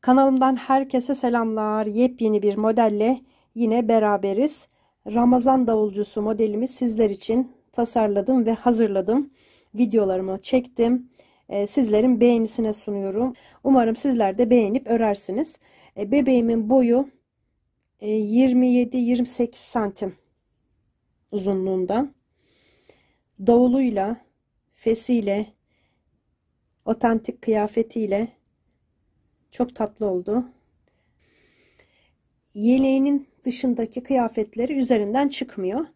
Kanalımdan herkese selamlar. Yepyeni bir modelle yine beraberiz. Ramazan davulcusu modelimi sizler için tasarladım ve hazırladım. Videolarımı çektim. Sizlerin beğenisine sunuyorum. Umarım sizler de beğenip örersiniz. Bebeğimin boyu 27-28 santim uzunluğundan. Davuluyla, fesiyle, otantik kıyafetiyle çok tatlı oldu. Yeleğinin dışındaki kıyafetleri üzerinden çıkmıyor. Bu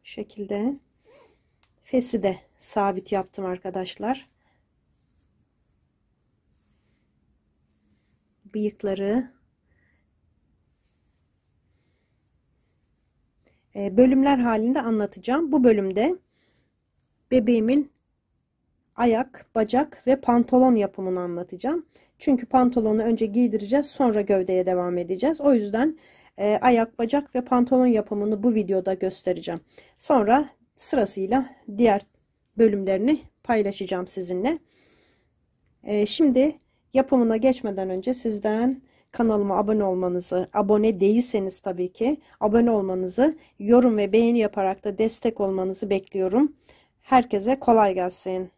şekilde fesi de sabit yaptım arkadaşlar. Bıyıkları bölümler halinde anlatacağım. Bu bölümde bebeğimin ayak, bacak ve pantolon yapımını anlatacağım. Çünkü pantolonu önce giydireceğiz, sonra gövdeye devam edeceğiz. O yüzden ayak, bacak ve pantolon yapımını bu videoda göstereceğim. Sonra sırasıyla diğer bölümlerini paylaşacağım sizinle. Şimdi yapımına geçmeden önce sizden kanalıma abone olmanızı, abone değilseniz tabii ki abone olmanızı, yorum ve beğeni yaparak da destek olmanızı bekliyorum. Herkese kolay gelsin.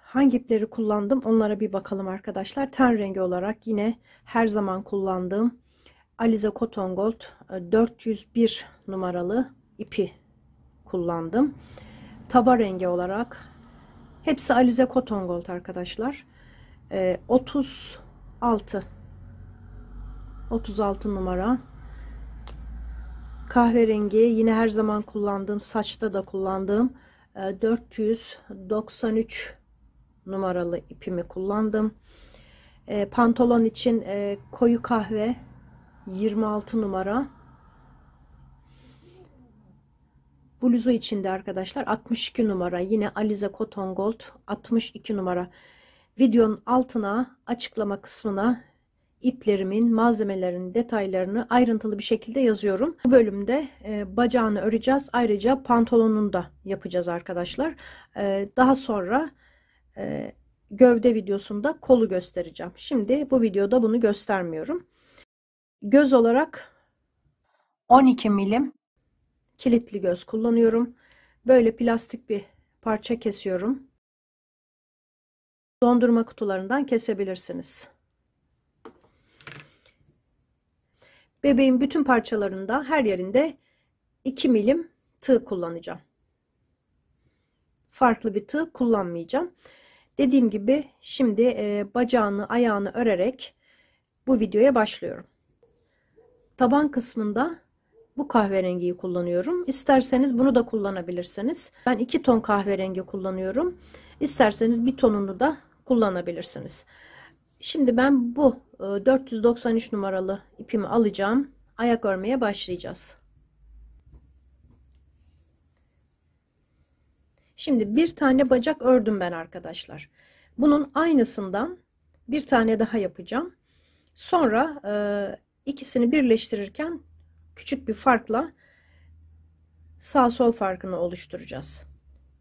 Hangi ipleri kullandım onlara bir bakalım arkadaşlar. Ten rengi olarak yine her zaman kullandığım Alize Cotton Gold 401 numaralı ipi kullandım. Taba rengi olarak hepsi Alize Cotton Gold arkadaşlar. 36 numara. Kahverengi yine her zaman kullandığım, saçta da kullandığım 493 numaralı ipimi kullandım. Pantolon için koyu kahve 26 numara. Bluzu içinde arkadaşlar 62 numara. Yine Alize Cotton Gold 62 numara. Videonun altına, açıklama kısmına iplerimin, malzemelerin detaylarını ayrıntılı bir şekilde yazıyorum. Bu bölümde bacağını öreceğiz. Ayrıca pantolonunu da yapacağız arkadaşlar. Daha sonra gövde videosunda kolu göstereceğim. Şimdi bu videoda bunu göstermiyorum. Göz olarak 12 milim kilitli göz kullanıyorum. Böyle plastik bir parça kesiyorum. Dondurma kutularından kesebilirsiniz. Bebeğin bütün parçalarında her yerinde 2 milim tığ kullanacağım. Farklı bir tığ kullanmayacağım. Dediğim gibi şimdi bacağını, ayağını örerek bu videoya başlıyorum. Taban kısmında bu kahverengiyi kullanıyorum. İsterseniz bunu da kullanabilirsiniz. Ben 2 ton kahverengi kullanıyorum. İsterseniz bir tonunu da kullanabilirsiniz. Şimdi ben bu 493 numaralı ipimi alacağım. Ayak örmeye başlayacağız. Şimdi bir tane bacak ördüm ben arkadaşlar. Bunun aynısından bir tane daha yapacağım. Sonra ikisini birleştirirken küçük bir farkla sağ sol farkını oluşturacağız.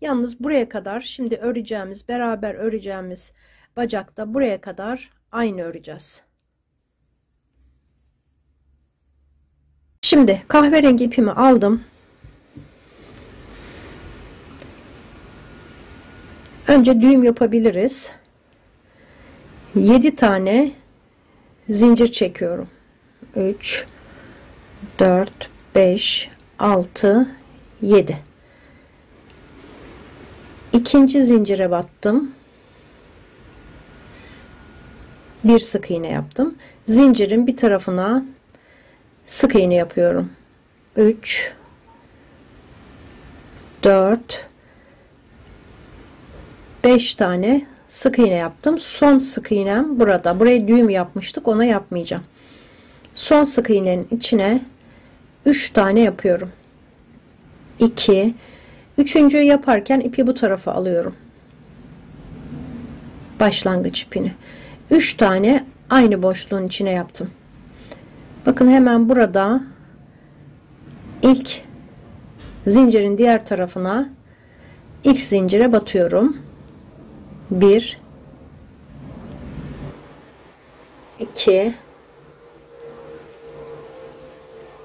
Yalnız buraya kadar şimdi öreceğimiz, beraber öreceğimiz bacakta buraya kadar aynı öreceğiz. Şimdi kahverengi ipimi aldım. Önce düğüm yapabiliriz. 7 tane zincir çekiyorum. 3 4 5 6 7. İkinci zincire battım. Bir sık iğne yaptım. Zincirin bir tarafına sık iğne yapıyorum. 3 4 5 tane sık iğne yaptım. Son sık iğnem burada. Buraya düğüm yapmıştık. Ona yapmayacağım. Son sık iğnenin içine 3 tane yapıyorum. 2. Üçüncüyü yaparken ipi bu tarafa alıyorum. Başlangıç ipini. 3 tane aynı boşluğun içine yaptım. Bakın hemen burada ilk zincirin diğer tarafına İlk zincire batıyorum. 1 2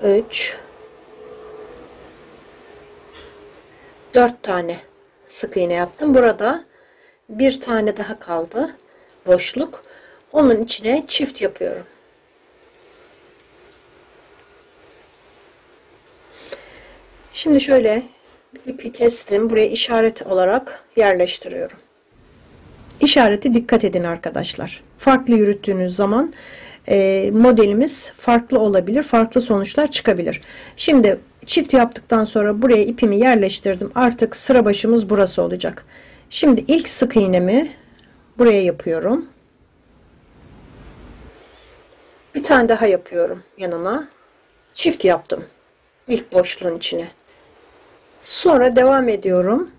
3 4 tane sık iğne yaptım. Burada bir tane daha kaldı. Boşluk. Onun içine çift yapıyorum. Şimdi şöyle ipi kestim. Buraya işaret olarak yerleştiriyorum. İşareti dikkat edin arkadaşlar. Farklı yürüttüğünüz zaman modelimiz farklı olabilir. Farklı sonuçlar çıkabilir. Şimdi çift yaptıktan sonra buraya ipimi yerleştirdim. Artık sıra başımız burası olacak. Şimdi ilk sık iğnemi buraya yapıyorum. Bir tane daha yapıyorum yanına. Çift yaptım. İlk boşluğun içine. Sonra devam ediyorum.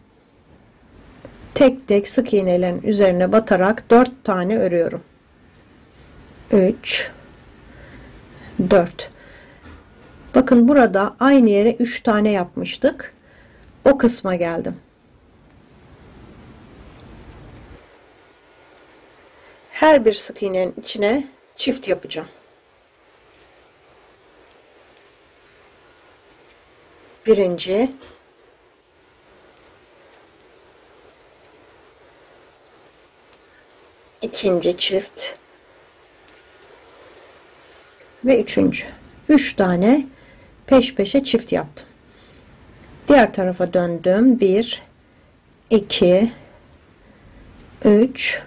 Tek tek sık iğnelerin üzerine batarak 4 tane örüyorum. 3 4. Bakın burada aynı yere 3 tane yapmıştık. O kısma geldim. Her bir sık iğnenin içine çift yapacağım. Birinci, ikinci çift ve üçüncü. 3 tane peş peşe çift yaptım. Diğer tarafa döndüm. 1 2 3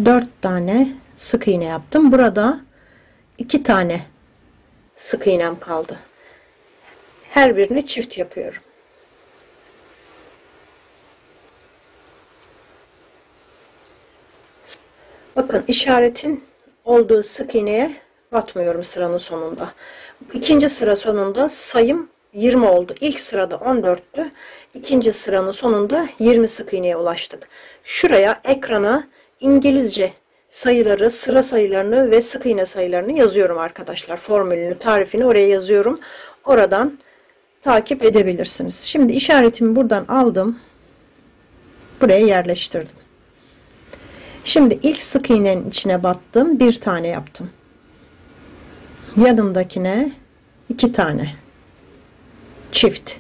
4 tane sık iğne yaptım. Burada 2 tane sık iğnem kaldı. Her birine çift yapıyorum. Bakın işaretin olduğu sık iğneye batmıyorum sıranın sonunda. İkinci sıra sonunda sayım 20 oldu. İlk sırada 14'tü. İkinci sıranın sonunda 20 sık iğneye ulaştık. Şuraya ekrana İngilizce sayıları, sıra sayılarını ve sık iğne sayılarını yazıyorum arkadaşlar. Formülünü, tarifini oraya yazıyorum. Oradan takip edebilirsiniz. Şimdi işaretimi buradan aldım. Buraya yerleştirdim. Şimdi ilk sık iğnenin içine battım. Bir tane yaptım. Yanındakine 2 tane. Çift.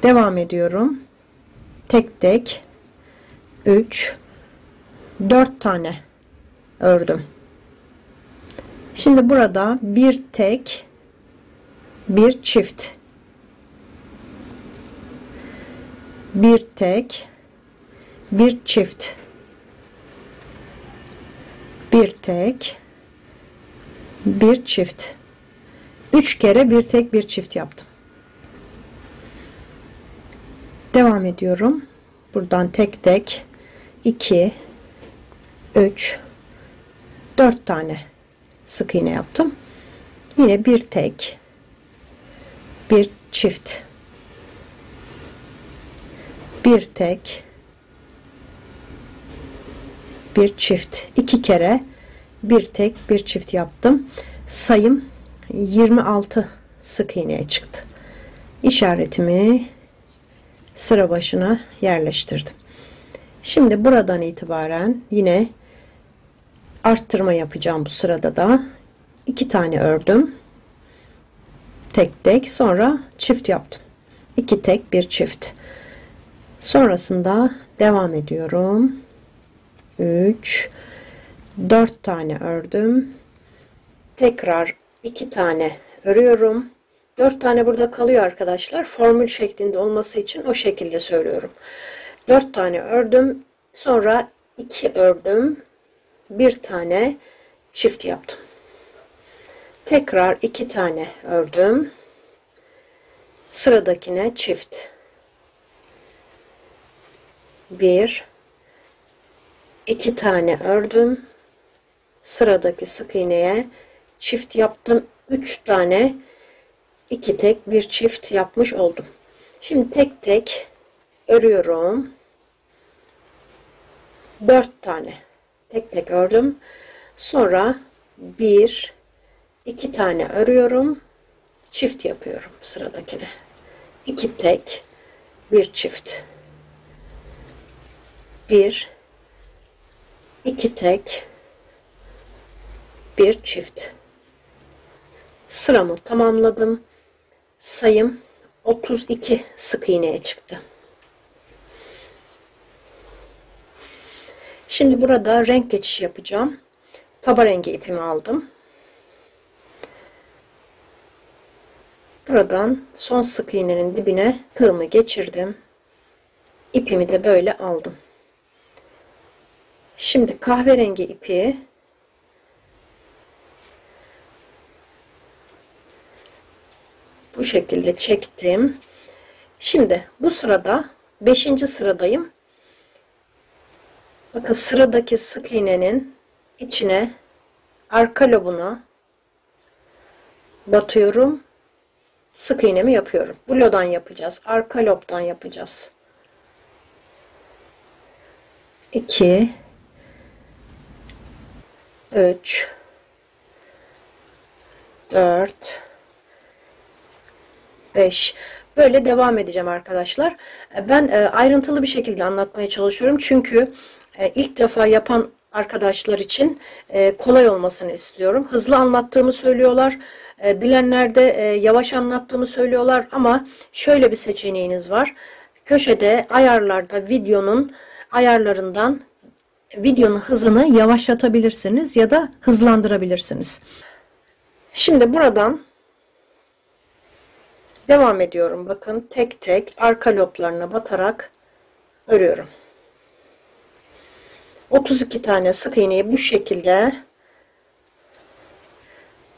Devam ediyorum. Tek tek 3 4 tane ördüm. Şimdi burada bir tek bir çift, bir tek bir çift, bir tek bir çift, 3 kere bir tek bir çift yaptım. Devam ediyorum. Buradan tek tek 2 3 4 tane sık iğne yaptım. Yine bir tek bir çift, bir tek bir çift, 2 kere bir tek bir çift yaptım. Sayım 26 sık iğneye çıktı. İşaretimi sıra başına yerleştirdim. Şimdi buradan itibaren yine arttırma yapacağım. Bu sırada da 2 tane ördüm. Tek tek, sonra çift yaptım. 2 tek bir çift. Sonrasında devam ediyorum. 3 4 tane ördüm. Tekrar 2 tane örüyorum. 4 tane burada kalıyor arkadaşlar. Formül şeklinde olması için o şekilde söylüyorum. 4 tane ördüm. Sonra 2 ördüm. Bir tane çift yaptım. Tekrar 2 tane ördüm. Sıradakine çift. 1 2 tane ördüm. Sıradaki sık iğneye çift yaptım. 3 tane 2 tek bir çift yapmış oldum. Şimdi tek tek örüyorum. 4 tane tek tek ördüm. Sonra 1 2 tane örüyorum. Çift yapıyorum sıradakine. 2 tek, bir çift. 1, 2 tek, bir çift. Sıramı tamamladım. Sayım 32 sık iğneye çıktı. Şimdi burada renk geçişi yapacağım. Taba rengi ipimi aldım. Buradan son sık iğnenin dibine tığımı geçirdim. İpimi de böyle aldım. Şimdi kahverengi ipi bu şekilde çektim. Şimdi bu sırada 5. sıradayım. Bakın sıradaki sık iğnenin içine, arka lobuna batıyorum. Sık iğnemi yapıyorum. Bu lodan yapacağız. Arka lobdan yapacağız. 2, 3, 4, 5. Böyle devam edeceğim arkadaşlar. Ben ayrıntılı bir şekilde anlatmaya çalışıyorum. Çünkü ilk defa yapan arkadaşlar için kolay olmasını istiyorum. Hızlı anlattığımı söylüyorlar. Bilenler de yavaş anlattığımı söylüyorlar. Ama şöyle bir seçeneğiniz var. Köşede ayarlarda videonun ayarlarından videonun hızını yavaşlatabilirsiniz ya da hızlandırabilirsiniz. Şimdi buradan devam ediyorum. Bakın tek tek arka loblarına batarak örüyorum. 32 tane sık iğneyi bu şekilde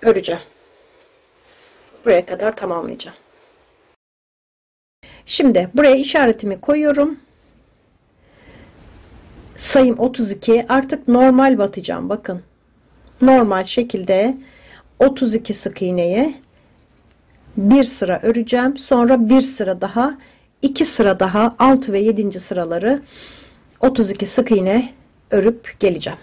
öreceğim. Buraya kadar tamamlayacağım. Şimdi buraya işaretimi koyuyorum. Sayım 32. Artık normal batacağım. Bakın. Normal şekilde 32 sık iğneye bir sıra öreceğim. Sonra bir sıra daha, 2 sıra daha, 6 ve 7. sıraları 32 sık iğne örüp geleceğim.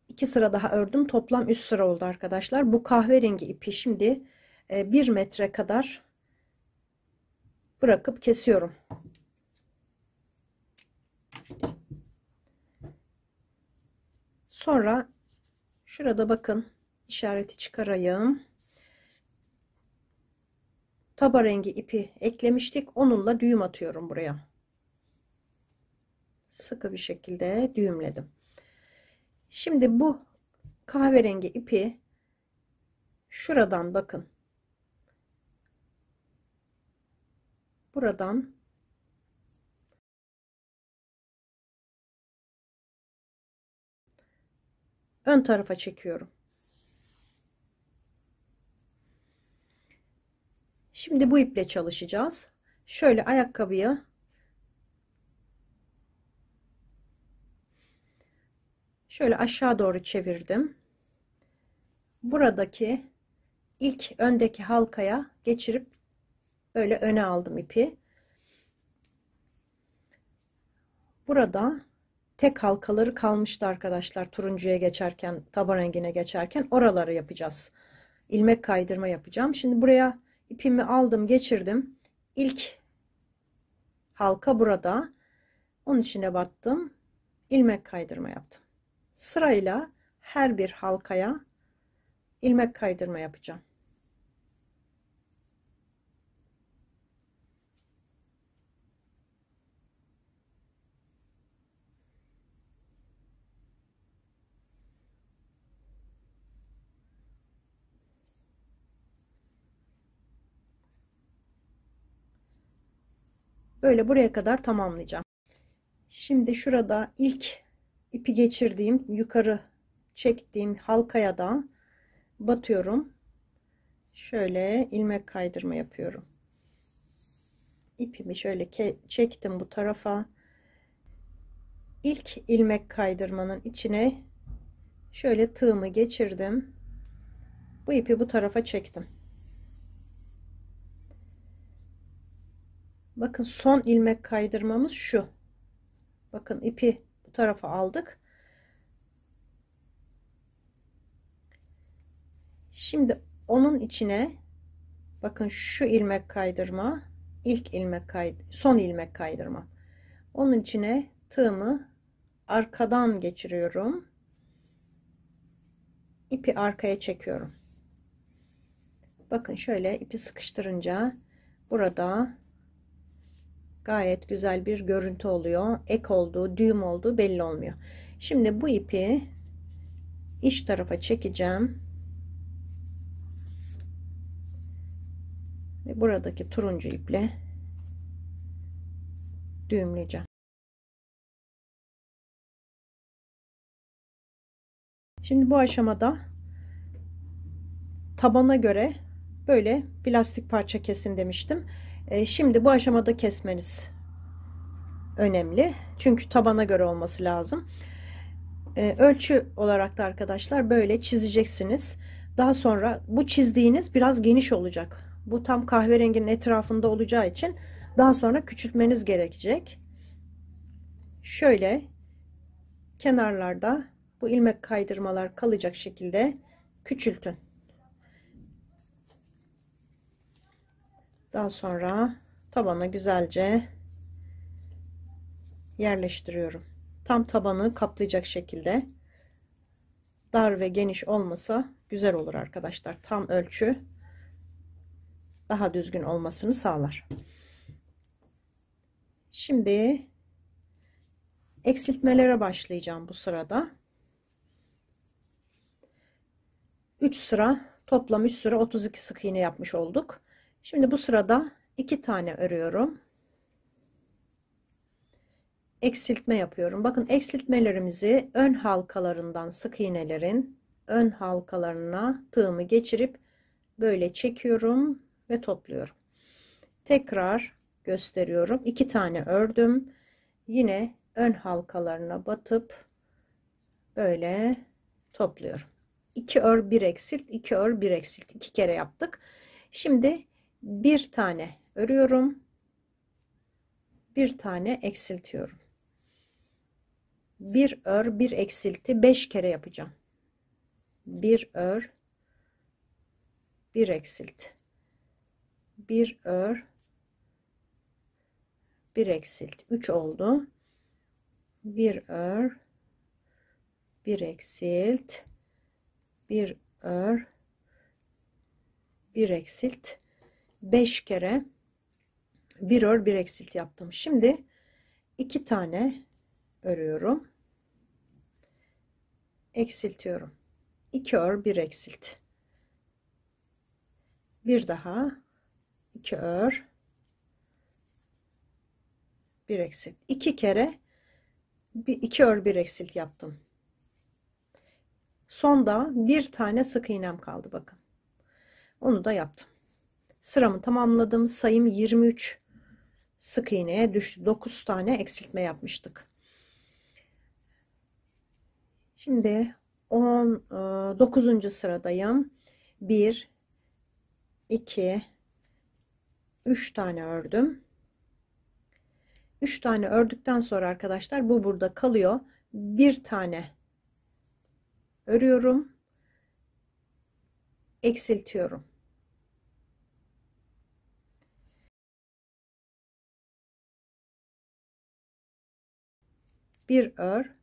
2 sıra daha ördüm. Toplam 3 sıra oldu arkadaşlar. Bu kahverengi ipi şimdi 1 metre kadar bırakıp kesiyorum. Sonra şurada bakın işareti çıkarayım. Taba rengi ipi eklemiştik. Onunla düğüm atıyorum buraya. Sıkı bir şekilde düğümledim. Şimdi bu kahverengi ipi şuradan bakın. Buradan ön tarafa çekiyorum. Şimdi bu iple çalışacağız. Şöyle ayakkabıyı şöyle aşağı doğru çevirdim. Buradaki ilk öndeki halkaya geçirip böyle öne aldım ipi. Burada tek halkaları kalmıştı arkadaşlar. Turuncuya geçerken, taba rengine geçerken oraları yapacağız. İlmek kaydırma yapacağım. Şimdi buraya ipimi aldım, geçirdim. İlk halka burada. Onun içine battım. İlmek kaydırma yaptım. Sırayla her bir halkaya ilmek kaydırma yapacağım. Böyle buraya kadar tamamlayacağım. Şimdi şurada ilk ipi geçirdiğim, yukarı çektiğim halkaya da batıyorum. Şöyle ilmek kaydırma yapıyorum. İpimi şöyle çektim bu tarafa. İlk ilmek kaydırmanın içine şöyle tığımı geçirdim. Bu ipi bu tarafa çektim. Bakın son ilmek kaydırmamız şu. Bakın ipi bu tarafa aldık. Şimdi onun içine Bakın şu ilmek kaydırma, ilk ilmek son ilmek kaydırma. Onun içine tığımı arkadan geçiriyorum. İpi arkaya çekiyorum. Bakın şöyle ipi sıkıştırınca burada gayet güzel bir görüntü oluyor. Ek olduğu, düğüm olduğu belli olmuyor. Şimdi bu ipi iç tarafa çekeceğim. Ve buradaki turuncu iple düğümleyeceğim. Şimdi bu aşamada tabana göre böyle plastik parça kesin demiştim. Şimdi bu aşamada kesmeniz önemli. Çünkü tabana göre olması lazım. Ölçü olarak da arkadaşlar böyle çizeceksiniz. Daha sonra bu çizdiğiniz biraz geniş olacak. Bu tam kahverenginin etrafında olacağı için daha sonra küçültmeniz gerekecek. Şöyle kenarlarda bu ilmek kaydırmalar kalacak şekilde küçültün. Daha sonra tabana güzelce yerleştiriyorum. Tam tabanı kaplayacak şekilde. Dar ve geniş olmasa güzel olur arkadaşlar. Tam ölçü daha düzgün olmasını sağlar. Şimdi eksiltmelere başlayacağım bu sırada. 3 sıra toplam 3 sıra 32 sık iğne yapmış olduk. Şimdi bu sırada 2 tane örüyorum. Eksiltme yapıyorum. Bakın eksiltmelerimizi ön halkalarından sık iğnelerin ön halkalarına tığımı geçirip böyle çekiyorum ve topluyorum. Tekrar gösteriyorum. 2 tane ördüm. Yine ön halkalarına batıp böyle topluyorum. 2 ör 1 eksilt, 2 ör 1 eksilt. 2 kere yaptık. Şimdi bir tane örüyorum. Bir tane eksiltiyorum. Bir ör bir eksilti 5 kere yapacağım. Bir ör bir eksilt. Bir ör bir eksilt. 3 oldu. Bir ör bir eksilt. Bir ör bir eksilt. 5 kere bir ör bir eksilt yaptım. Şimdi 2 tane örüyorum. Eksiltiyorum. 2 ör 1 eksilt. Bir daha 2 ör 1 eksilt. 2 kere 2 ör 1 eksilt yaptım. Sonda bir tane sık iğnem kaldı bakın. Onu da yaptım. Sıramı tamamladım. Sayım 23 sık iğneye düştü. 9 tane eksiltme yapmıştık. Şimdi 9. sıradayım. 1 2 3 tane ördüm. 3 tane ördükten sonra arkadaşlar bu burada kalıyor. Bir tane örüyorum. Eksiltiyorum. Bir ör.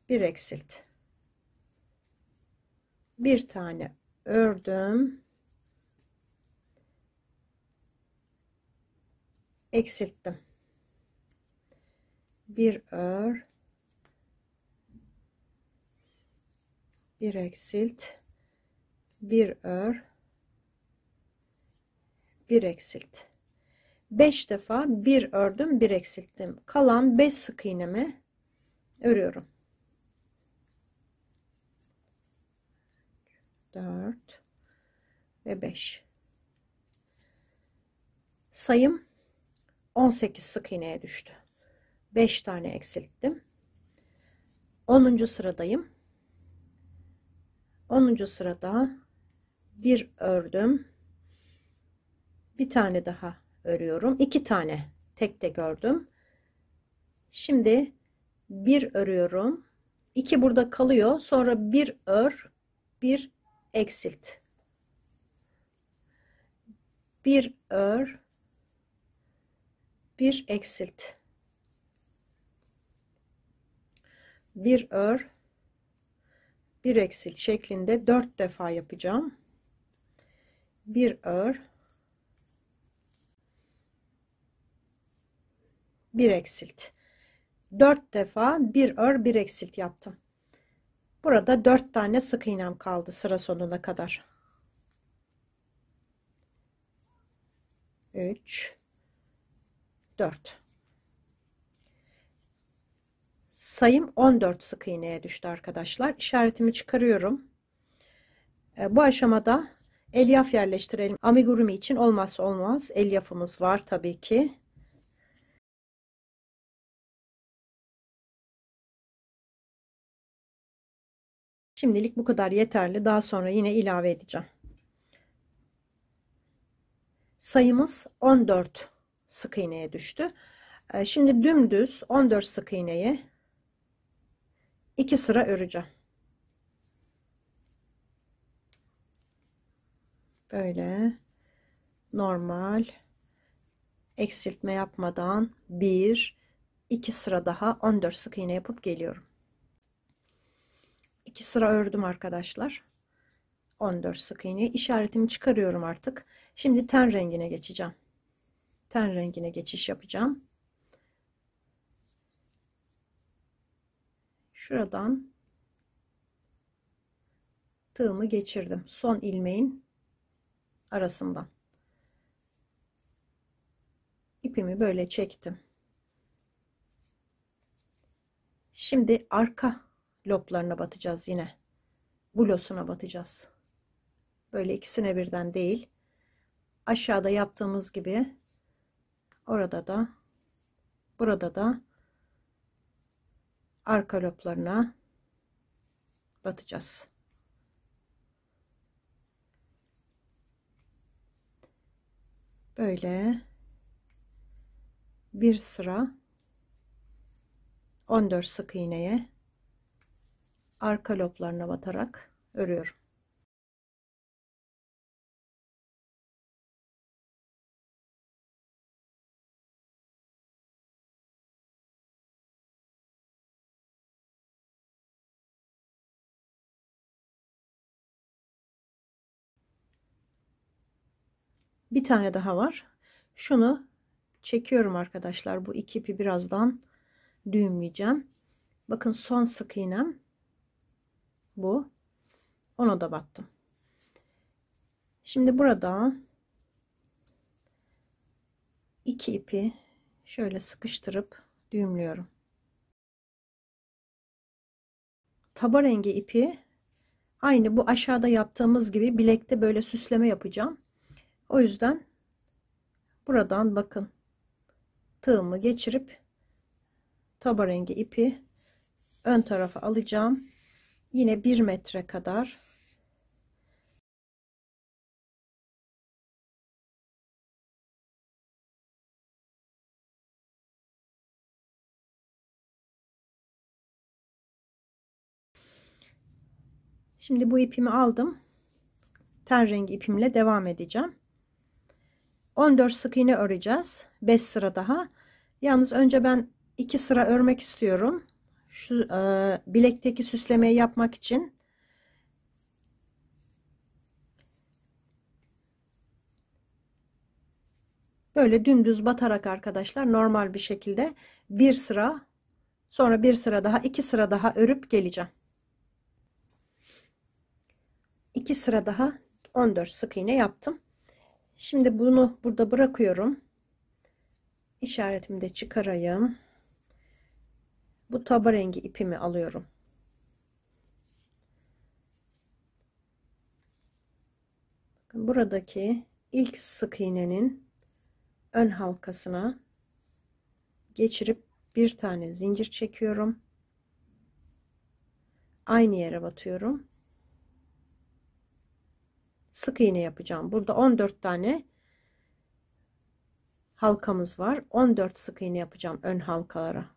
Bir eksilt. Bir tane ördüm. Eksilttim. Bir ör. Bir eksilt. Bir ör. Bir eksilt. 5 defa bir ördüm, bir eksilttim. Kalan 5 sık iğnemi örüyorum. 4 ve 5. Sayım 18 sık iğneye düştü. 5 tane eksilttim. 10. sıradayım. 10. sırada bir ördüm. Bir tane daha örüyorum. 2 tane tek tek ördüm. Şimdi bir örüyorum. 2 burada kalıyor. Sonra bir ör, bir eksilt. Bir ör, bir eksilt. Bir ör, bir eksilt şeklinde 4 defa yapacağım. Bir ör, bir eksilt. 4 defa bir ör, bir eksilt yaptım. Burada 4 tane sık iğnem kaldı sıra sonuna kadar. 3 4. Sayım 14 sık iğneye düştü arkadaşlar. İşaretimi çıkarıyorum. Bu aşamada elyaf yerleştirelim. Amigurumi için olmazsa olmaz elyafımız var tabii ki. Şimdilik bu kadar yeterli. Daha sonra yine ilave edeceğim. Sayımız 14 sık iğneye düştü. Şimdi dümdüz 14 sık iğneyi 2 sıra öreceğim. Böyle normal eksiltme yapmadan 1 2 sıra daha 14 sık iğne yapıp geliyorum. 2 sıra ördüm arkadaşlar. 14 sık iğne işaretimi çıkarıyorum artık. Şimdi ten rengine geçeceğim. Ten rengine geçiş yapacağım. Şuradan tığımı geçirdim. Son ilmeğin arasından. İpimi böyle çektim. Şimdi arka loblarına batacağız yine. Blosuna batacağız. Böyle ikisine birden değil. Aşağıda yaptığımız gibi orada da burada da arka loblarına batacağız. Böyle bir sıra 14 sık iğneye arka loblarına batarak örüyorum. Bir tane daha var. Şunu çekiyorum arkadaşlar. Bu iki ipi birazdan düğümleyeceğim. Bakın son sık iğnem bu. Ona da battım. Şimdi burada iki ipi şöyle sıkıştırıp düğümlüyorum. Taba rengi ipi aynı bu aşağıda yaptığımız gibi bilekte böyle süsleme yapacağım. O yüzden buradan bakın tığımı geçirip taba rengi ipi ön tarafa alacağım. Yine 1 metre kadar şimdi bu ipimi aldım. Ten rengi ipimle devam edeceğim. 14 sık iğne öreceğiz. 5 sıra daha. Yalnız önce ben 2 sıra örmek istiyorum. Şu bilekteki süslemeyi yapmak için. Böyle dümdüz batarak arkadaşlar normal bir şekilde bir sıra sonra bir sıra daha 2 sıra daha örüp geleceğim. 2 sıra daha 14 sık iğne yaptım. Şimdi bunu burada bırakıyorum. İşaretimi de çıkarayım. Bu taba rengi ipimi alıyorum. Bakın buradaki ilk sık iğnenin ön halkasına geçirip bir tane zincir çekiyorum. Aynı yere batıyorum. Sık iğne yapacağım. Burada 14 tane halkamız var. 14 sık iğne yapacağım ön halkalara.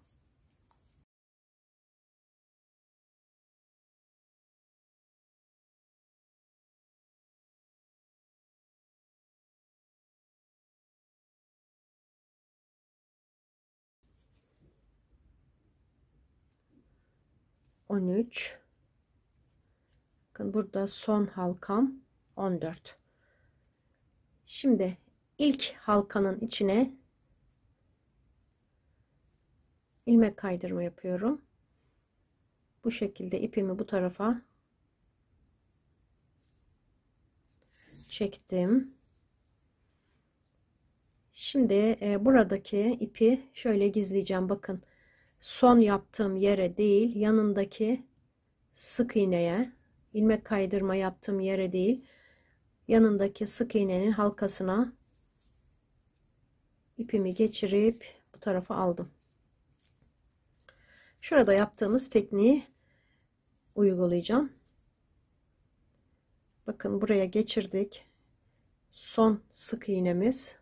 13. Bakın burada son halkam 14. Şimdi ilk halkanın içine ilmek kaydırma yapıyorum. Bu şekilde ipimi bu tarafa çektim. Şimdi buradaki ipi şöyle gizleyeceğim. Bakın son yaptığım yere değil, yanındaki sık iğneye, ilmek kaydırma yaptığım yere değil, yanındaki sık iğnenin halkasına ipimi geçirip bu tarafa aldım. Şurada yaptığımız tekniği uygulayacağım. Bakın buraya geçirdik. Son sık iğnemiz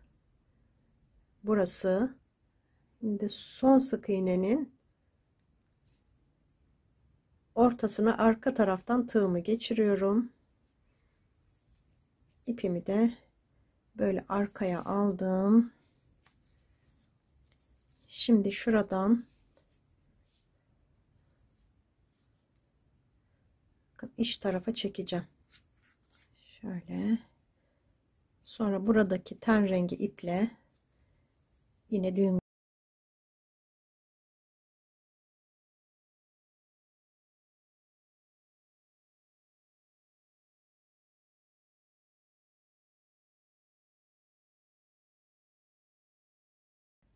burası. Şimdi son sık iğnenin ortasına arka taraftan tığımı geçiriyorum. İpimi de böyle arkaya aldım. Şimdi şuradan iç tarafa çekeceğim. Şöyle. Sonra buradaki ten rengi iple yine düğüm.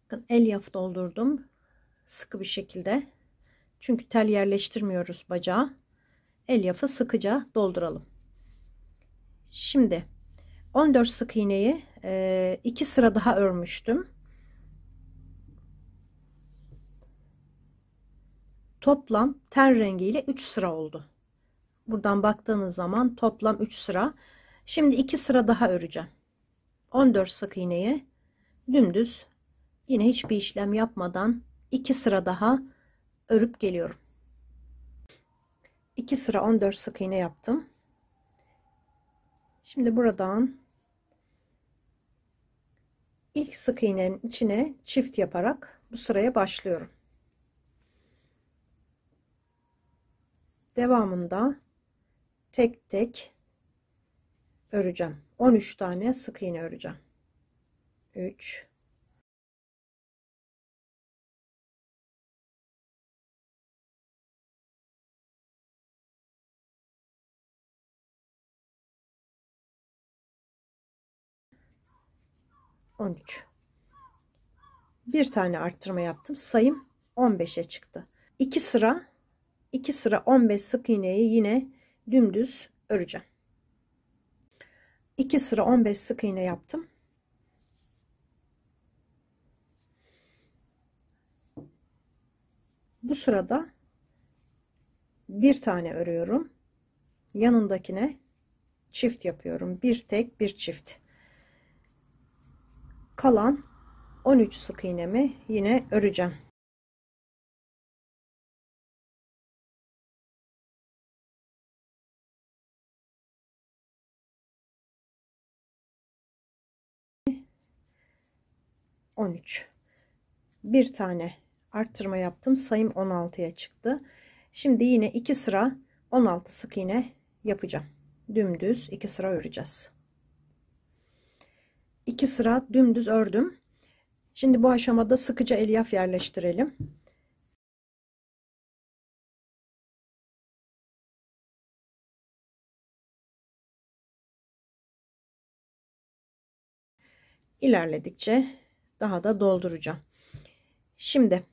Bakın elyaf doldurdum. Sıkı bir şekilde. Çünkü tel yerleştirmiyoruz bacağa. Elyafı sıkıca dolduralım. Şimdi 14 sık iğneyi 2 sıra daha örmüştüm. Toplam ten rengiyle 3 sıra oldu. Buradan baktığınız zaman toplam 3 sıra. Şimdi 2 sıra daha öreceğim. 14 sık iğneyi dümdüz yine hiçbir işlem yapmadan 2 sıra daha örüp geliyorum. 2 sıra 14 sık iğne yaptım. Şimdi buradan ilk sık iğnenin içine çift yaparak bu sıraya başlıyorum. Devamında tek tek öreceğim. 13 tane sık iğne öreceğim. 3 13. Bir tane arttırma yaptım. Sayım 15'e çıktı. 2 sıra 15 sık iğneyi yine dümdüz öreceğim. 2 sıra 15 sık iğne yaptım. Bu sırada bir tane örüyorum. Yanındakine çift yapıyorum. Bir tek bir çift. Kalan 13 sık iğnemi yine öreceğim. Bir tane arttırma yaptım. Sayım 16'ya çıktı. Şimdi yine 2 sıra 16 sık iğne yapacağım. Dümdüz 2 sıra öreceğiz. 2 sıra dümdüz ördüm. Şimdi bu aşamada sıkıca elyaf yerleştirelim. İlerledikçe daha da dolduracağım. Şimdi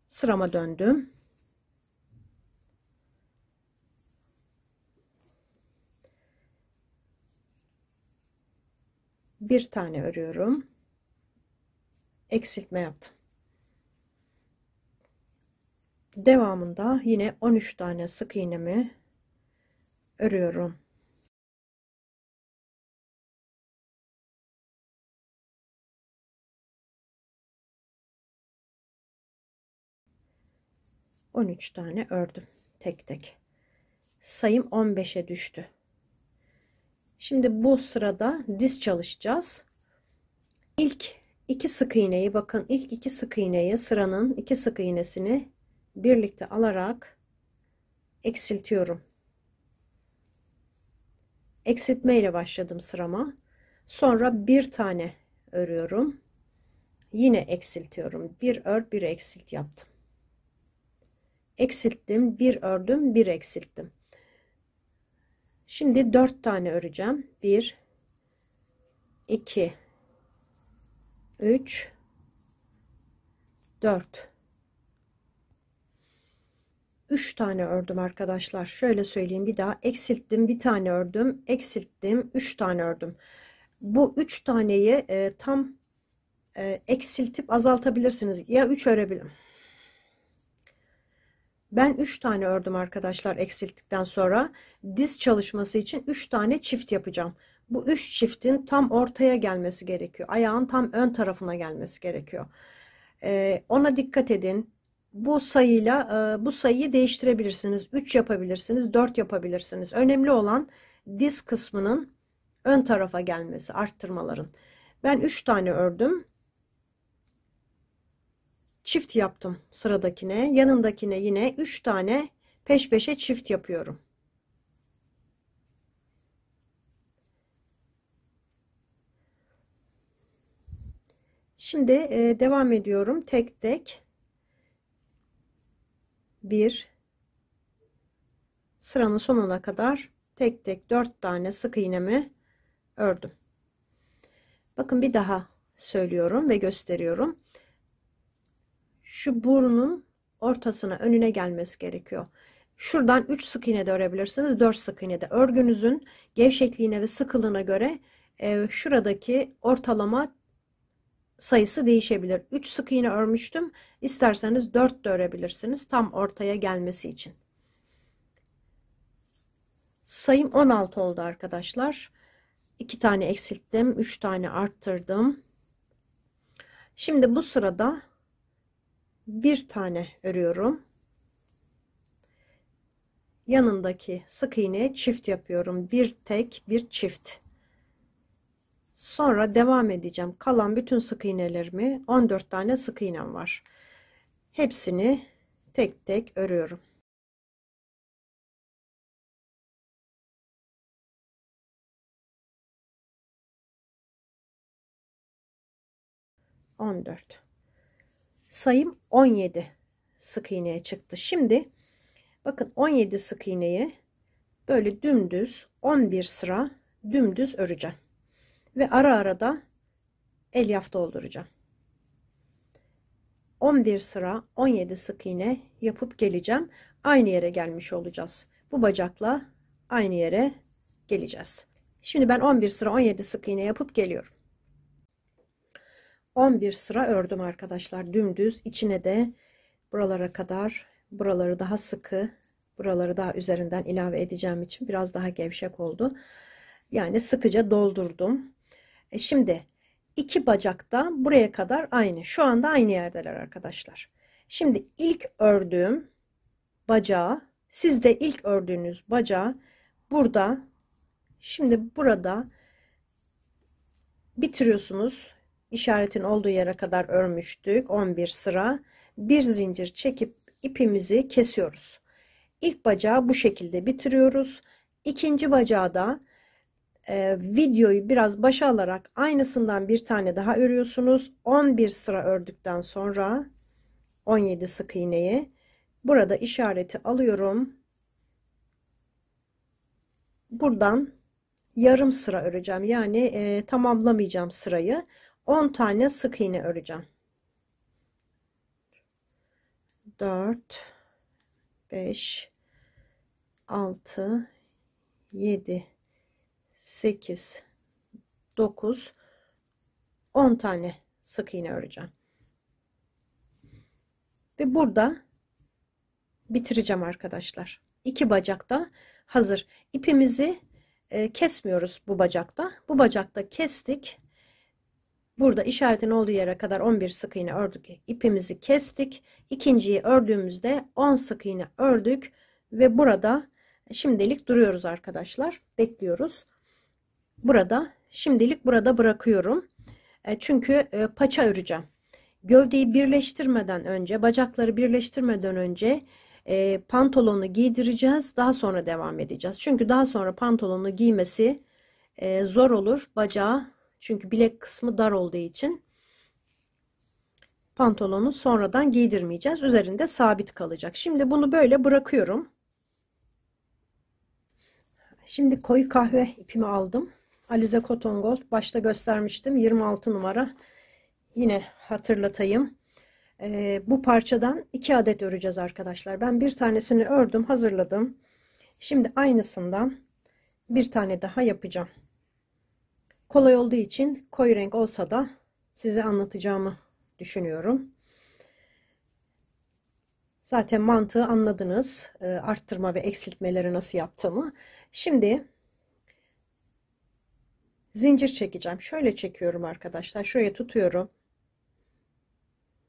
sırama döndüm. Bir tane örüyorum. Eksiltme yaptım. Devamında yine 13 tane sık iğnemi örüyorum. On üç tane ördüm tek tek. Sayım 15'e düştü. Şimdi bu sırada diz çalışacağız. İlk 2 sık iğneyi, bakın ilk 2 sık iğneyi, sıranın 2 sık iğnesini birlikte alarak eksiltiyorum. Eksiltme ile başladım sırama. Sonra bir tane örüyorum. Yine eksiltiyorum. Bir ör, bir eksilt yaptım. Eksilttim, bir ördüm, bir eksilttim. Şimdi 4 tane öreceğim. 1 2 3 4 3 tane ördüm arkadaşlar. Şöyle söyleyeyim bir daha. Eksilttim, bir tane ördüm. Eksilttim, 3 tane ördüm. Bu 3 taneyi tam eksiltip azaltabilirsiniz. Ya 3 örebilirim. Ben 3 tane ördüm arkadaşlar eksilttikten sonra. Diz çalışması için 3 tane çift yapacağım. Bu 3 çiftin tam ortaya gelmesi gerekiyor. Ayağın tam ön tarafına gelmesi gerekiyor. Ona dikkat edin. Bu sayıyla bu sayıyı değiştirebilirsiniz. 3 yapabilirsiniz, 4 yapabilirsiniz. Önemli olan diz kısmının ön tarafa gelmesi, arttırmaların. Ben 3 tane ördüm. Çift yaptım sıradakine. Yanındakine yine 3 tane peş peşe çift yapıyorum. Şimdi devam ediyorum. Tek tek. 1 sıranın sonuna kadar tek tek 4 tane sık iğnemi ördüm. Bakın bir daha söylüyorum ve gösteriyorum. Şu burnun ortasına, önüne gelmesi gerekiyor. Şuradan 3 sık iğne de örebilirsiniz, 4 sık iğne de. Örgünüzün gevşekliğine ve sıkılığına göre şuradaki ortalama sayısı değişebilir. 3 sık iğne örmüştüm. İsterseniz 4 de örebilirsiniz tam ortaya gelmesi için. Sayım 16 oldu arkadaşlar. 2 tane eksilttim, 3 tane arttırdım. Şimdi bu sırada bir tane örüyorum. Yanındaki sık iğneye çift yapıyorum. Bir tek, bir çift. Sonra devam edeceğim. Kalan bütün sık iğnelerimi, 14 tane sık iğnem var. Hepsini tek tek örüyorum. Sayım 17 sık iğneye çıktı. Şimdi bakın 17 sık iğneyi böyle dümdüz 11 sıra dümdüz öreceğim. Ve ara ara da elyaf dolduracağım. 11 sıra 17 sık iğne yapıp geleceğim. Aynı yere gelmiş olacağız. Bu bacakla aynı yere geleceğiz. Şimdi ben 11 sıra 17 sık iğne yapıp geliyorum. 11 sıra ördüm arkadaşlar. Dümdüz içine de buralara kadar, buraları daha sıkı, buraları daha üzerinden ilave edeceğim için biraz daha gevşek oldu. Yani sıkıca doldurdum. Şimdi iki bacakta buraya kadar aynı. Şu anda aynı yerdeler arkadaşlar. Şimdi ilk ördüğüm bacağı, siz de ilk ördüğünüz bacağı burada, şimdi burada bitiriyorsunuz. İşaretin olduğu yere kadar örmüştük. 11 sıra. Bir zincir çekip ipimizi kesiyoruz. İlk bacağı bu şekilde bitiriyoruz. İkinci bacağı da videoyu biraz başa alarak aynısından bir tane daha örüyorsunuz. 11 sıra ördükten sonra 17 sık iğneyi burada işareti alıyorum. Buradan yarım sıra öreceğim. Yani tamamlamayacağım sırayı. 10 tane sık iğne öreceğim. 4 5 6 7 8 9 10 tane sık iğne öreceğim. Ve burada bitireceğim arkadaşlar. İki bacakta hazır. İpimizi kesmiyoruz bu bacakta. Bu bacakta kestik. Burada işaretin olduğu yere kadar 11 sık iğne ördük. İpimizi kestik. İkinciyi ördüğümüzde 10 sık iğne ördük ve burada şimdilik duruyoruz arkadaşlar. Bekliyoruz. Burada şimdilik burada bırakıyorum. Çünkü paça öreceğim. Gövdeyi birleştirmeden önce, bacakları birleştirmeden önce pantolonu giydireceğiz. Daha sonra devam edeceğiz. Çünkü daha sonra pantolonu giymesi zor olur bacağı. Çünkü bilek kısmı dar olduğu için pantolonu sonradan giydirmeyeceğiz. Üzerinde sabit kalacak. Şimdi bunu böyle bırakıyorum. Şimdi koyu kahve ipimi aldım. Alize Cotton Gold. Başta göstermiştim. 26 numara. Yine hatırlatayım. Bu parçadan 2 adet öreceğiz arkadaşlar. Ben bir tanesini ördüm, hazırladım. Şimdi aynısından bir tane daha yapacağım. Kolay olduğu için koyu renk olsa da size anlatacağımı düşünüyorum. Zaten mantığı anladınız. Arttırma ve eksiltmeleri nasıl yaptığımı. Şimdi zincir çekeceğim. Şöyle çekiyorum arkadaşlar. Şuraya tutuyorum.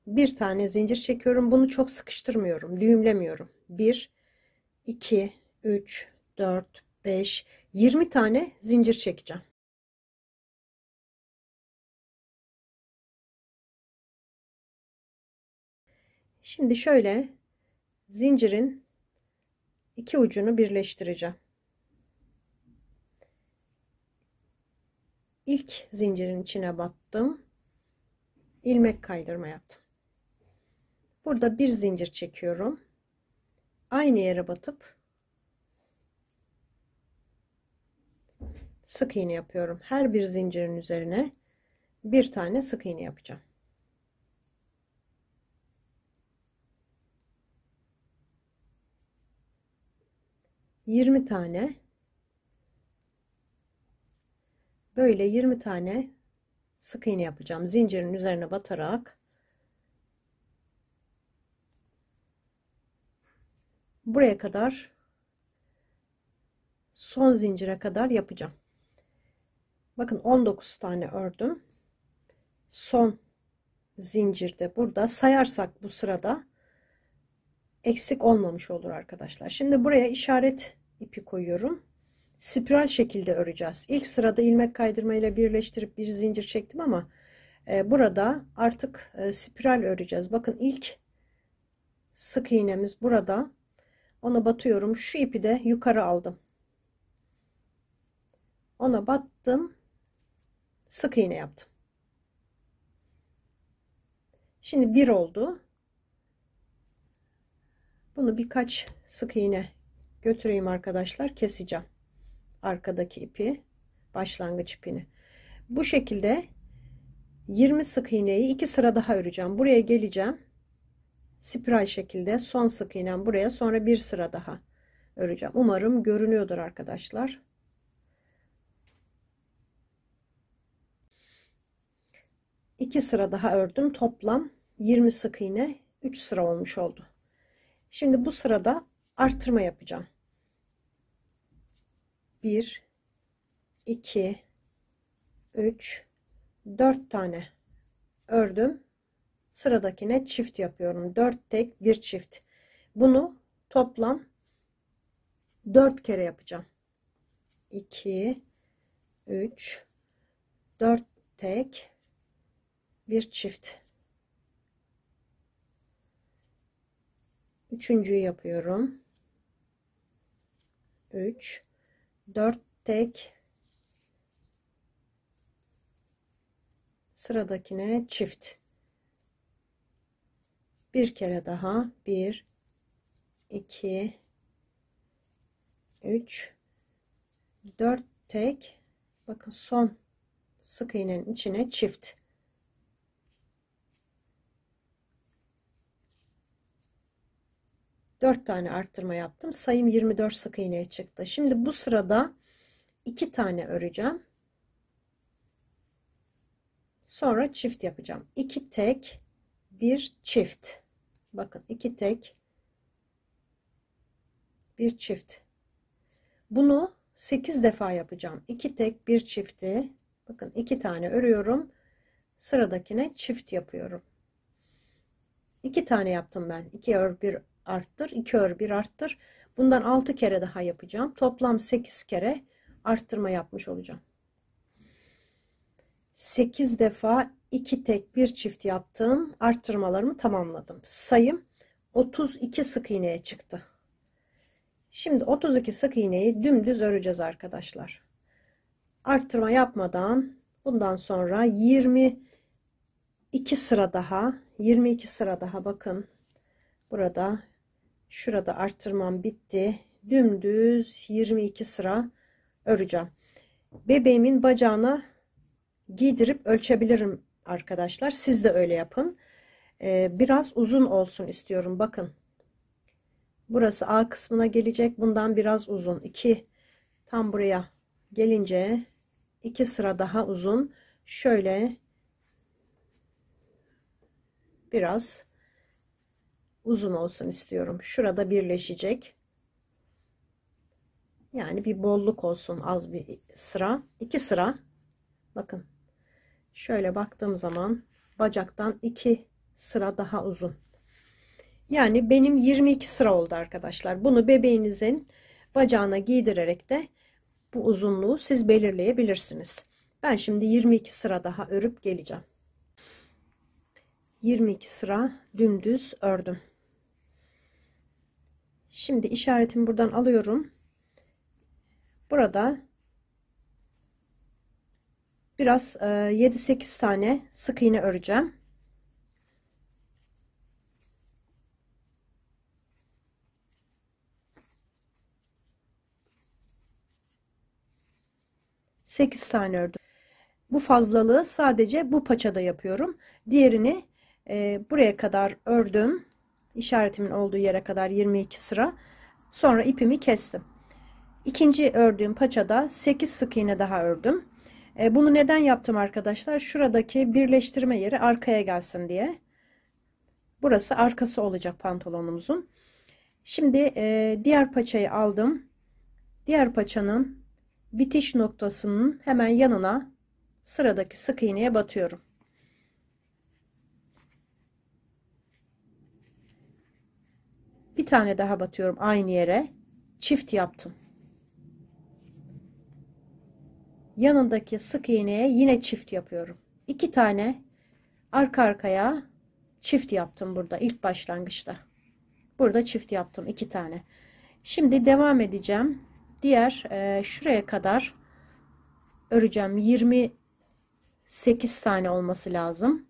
Bir tane zincir çekiyorum. Bunu çok sıkıştırmıyorum. Düğümlemiyorum. 1, 2, 3, 4, 5, 20 tane zincir çekeceğim. Şimdi şöyle zincirin iki ucunu birleştireceğim. İlk zincirin içine battım. İlmek kaydırma yaptım. Burada bir zincir çekiyorum. Aynı yere batıp sık iğne yapıyorum. Her bir zincirin üzerine bir tane sık iğne yapacağım. Yirmi tane böyle 20 tane sık iğne yapacağım. Zincirin üzerine batarak buraya kadar, son zincire kadar yapacağım. Bakın 19 tane ördüm. Son zincirde burada sayarsak bu sırada eksik olmamış olur arkadaşlar. Şimdi buraya işaret ipi koyuyorum. Spiral şekilde öreceğiz. İlk sırada ilmek kaydırma ile birleştirip bir zincir çektim ama burada artık spiral öreceğiz. Bakın ilk sık iğnemiz burada. Ona batıyorum. Şu ipi de yukarı aldım. Ona battım. Sık iğne yaptım. Şimdi bir oldu. Bunu birkaç sık iğne götüreyim arkadaşlar. Keseceğim. Arkadaki ipi, başlangıç ipini. Bu şekilde 20 sık iğneyi 2 sıra daha öreceğim. Buraya geleceğim. Spiral şekilde son sık iğnem buraya, sonra bir sıra daha öreceğim. Umarım görünüyordur arkadaşlar. İki sıra daha ördüm. Toplam 20 sık iğne 3 sıra olmuş oldu. Şimdi bu sırada arttırma yapacağım. 1 2 3 4 tane ördüm. Sıradakine çift yapıyorum. 4 tek bir çift. Bunu toplam 4 kere yapacağım. 2 3 4 tek bir çift. Üçüncüyü yapıyorum. 3 4 tek, sıradakine çift. Bir kere daha. 1 2 3 4 tek. Bakın son sık iğnenin içine çift. Dört tane arttırma yaptım. Sayım 24 sık iğneye çıktı. Şimdi bu sırada 2 tane öreceğim. Sonra çift yapacağım. 2 tek, bir çift. Bakın 2 tek, bir çift. Bunu 8 defa yapacağım. 2 tek, bir çifti. Bakın 2 tane örüyorum. Sıradakine çift yapıyorum. 2 tane yaptım ben. 2 ör 1 arttır, 2 ör 1 arttır. Bundan 6 kere daha yapacağım. Toplam 8 kere arttırma yapmış olacağım. 8 defa 2 tek 1 çift yaptım. Arttırmalarımı tamamladım. Sayım 32 sık iğneye çıktı. Şimdi 32 sık iğneyi dümdüz öreceğiz arkadaşlar. Arttırma yapmadan bundan sonra 22 sıra daha, 22 sıra daha, bakın burada, şurada arttırmam bitti. Dümdüz 22 sıra öreceğim. Bebeğimin bacağına giydirip ölçebilirim arkadaşlar. Siz de öyle yapın. Biraz uzun olsun istiyorum. Bakın. Burası A kısmına gelecek. Bundan biraz uzun. 2 tam buraya gelince 2 sıra daha uzun. Şöyle biraz uzun olsun istiyorum. Şurada birleşecek. Yani bir bolluk olsun, az bir sıra. 2 sıra. Bakın. Şöyle baktığım zaman bacaktan 2 sıra daha uzun. Yani benim 22 sıra oldu arkadaşlar. Bunu bebeğinizin bacağına giydirerek de bu uzunluğu siz belirleyebilirsiniz. Ben şimdi 22 sıra daha örüp geleceğim. 22 sıra dümdüz ördüm. Şimdi işaretimi buradan alıyorum. Burada biraz 7-8 tane sık iğne öreceğim. Sekiz tane ördüm. Bu fazlalığı sadece bu paçada yapıyorum. Diğerini buraya kadar ördüm. İşaretimin olduğu yere kadar 22 sıra. Sonra ipimi kestim. İkinci ördüğüm paçada 8 sık iğne daha ördüm. Bunu neden yaptım arkadaşlar? Şuradaki birleştirme yeri arkaya gelsin diye. Burası arkası olacak pantolonumuzun. Şimdi diğer paçayı aldım. Diğer paçanın bitiş noktasının hemen yanına sıradaki sık iğneye batıyorum. Bir tane daha batıyorum aynı yere. Çift yaptım. Yanındaki sık iğneye yine çift yapıyorum. 2 tane arka arkaya çift yaptım burada ilk başlangıçta. Burada çift yaptım 2 tane. Şimdi devam edeceğim. Diğer şuraya kadar öreceğim. 28 tane olması lazım.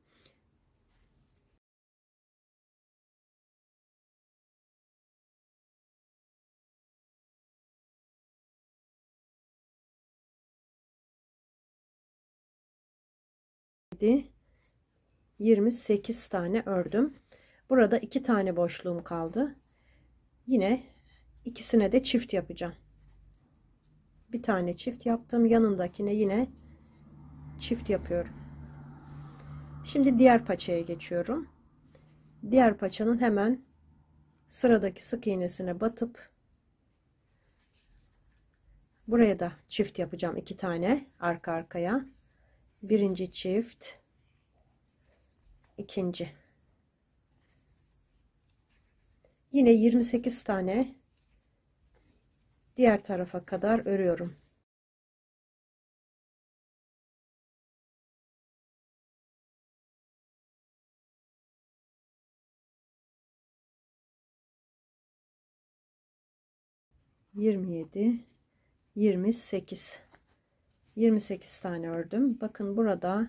Hadi. 28 tane ördüm. Burada 2 tane boşluğum kaldı. Yine ikisine de çift yapacağım. Bir tane çift yaptım. Yanındakine yine çift yapıyorum. Şimdi diğer paçaya geçiyorum. Diğer paçanın hemen sıradaki sık iğnesine batıp buraya da çift yapacağım. 2 tane arka arkaya. Birinci çift, ikinci. Yine 28 tane diğer tarafa kadar örüyorum. ...27, 28... 28 tane ördüm. Bakın burada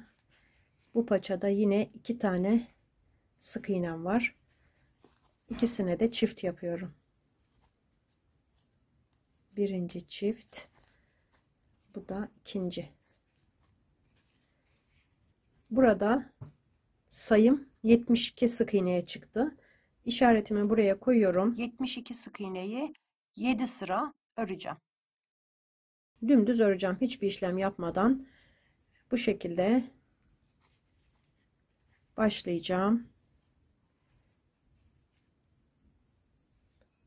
bu paçada yine 2 tane sık iğnem var. İkisine de çift yapıyorum. Birinci çift, bu da ikinci. Burada sayım 72 sık iğneye çıktı. İşaretimi buraya koyuyorum. 72 sık iğneyi 7 sıra öreceğim. Dümdüz öreceğim. Hiçbir işlem yapmadan bu şekilde başlayacağım.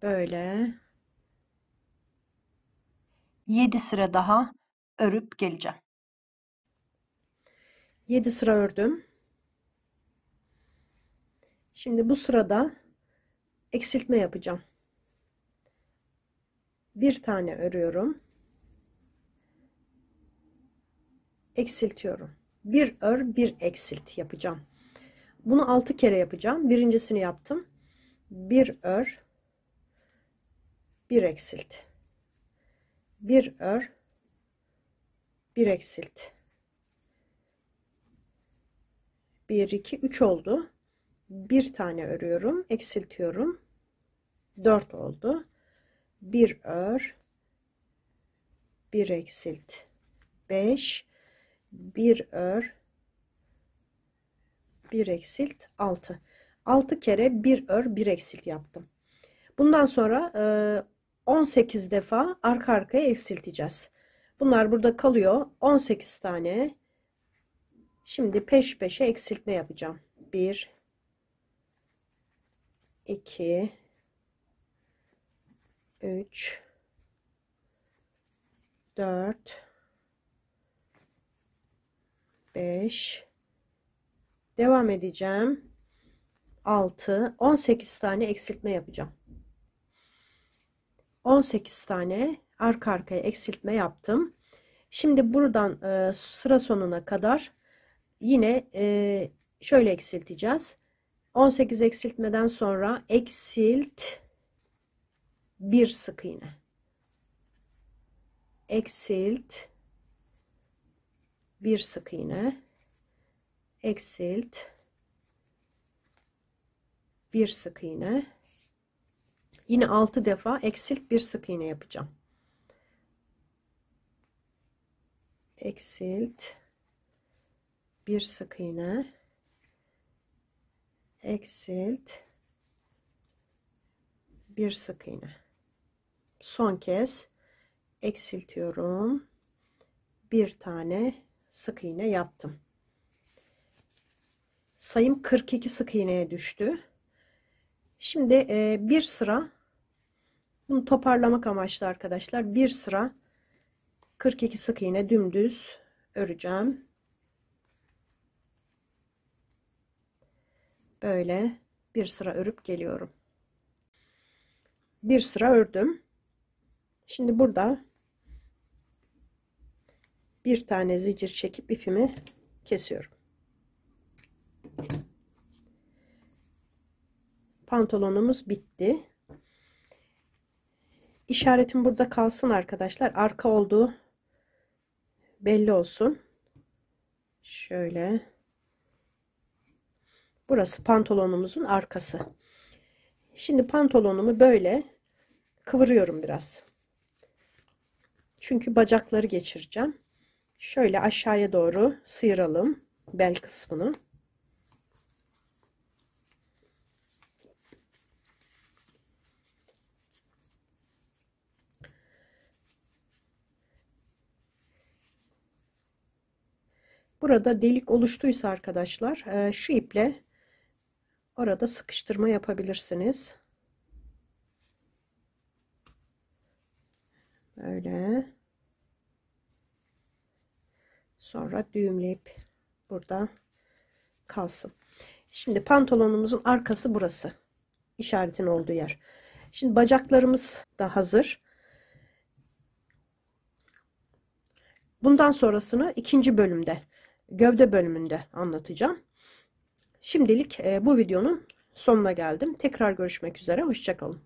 Böyle 7 sıra daha örüp geleceğim. 7 sıra ördüm. Şimdi bu sırada eksiltme yapacağım. Bir tane örüyorum. Eksiltiyorum. bir ör bir eksilt yapacağım. Bunu 6 kere yapacağım. Birincisini yaptım. Bir ör bir eksilt, bir ör bir eksilt, 1 2 3 oldu. Bir tane örüyorum, eksiltiyorum, 4 oldu. Bir ör bir eksilt, 5, bir ör bir eksilt, 6. 6 kere bir ör bir eksilt yaptım. Bundan sonra 18 defa arka arkaya eksilteceğiz. Bunlar burada kalıyor. 18 tane. Şimdi peş peşe eksiltme yapacağım. 1 2 3 4 5 devam edeceğim. 6 18 tane eksiltme yapacağım. 18 tane arka arkaya eksiltme yaptım. Şimdi buradan sıra sonuna kadar yine şöyle eksilteceğiz. 18 eksiltmeden sonra eksilt bir sık iğne, eksilt bir sık iğne, eksilt bir sık iğne. Yine 6 defa eksilt bir sık iğne yapacağım. Eksilt bir sık iğne, eksilt bir sık iğne. Son kez eksiltiyorum. Bir tane sık iğne yaptım. Sayım 42 sık iğneye düştü. Şimdi bir sıra, bunu toparlamak amaçlı arkadaşlar, bir sıra 42 sık iğne dümdüz öreceğim. Böyle bir sıra örüp geliyorum. Bir sıra ördüm. Şimdi burada bir tane zincir çekip ipimi kesiyorum. Pantolonumuz bitti. İşaretim burada kalsın arkadaşlar. Arka olduğu belli olsun. Şöyle. Burası pantolonumuzun arkası. Şimdi pantolonumu böyle kıvırıyorum biraz. Çünkü bacakları geçireceğim. Şöyle aşağıya doğru sıyıralım bel kısmını. Burada delik oluştuysa arkadaşlar şu iple orada sıkıştırma yapabilirsiniz. Böyle. Sonra düğümleyip burada kalsın. Şimdi pantolonumuzun arkası burası. İşaretin olduğu yer. Şimdi bacaklarımız da hazır. Bundan sonrasını ikinci bölümde, gövde bölümünde anlatacağım. Şimdilik bu videonun sonuna geldim. Tekrar görüşmek üzere. Hoşça kalın.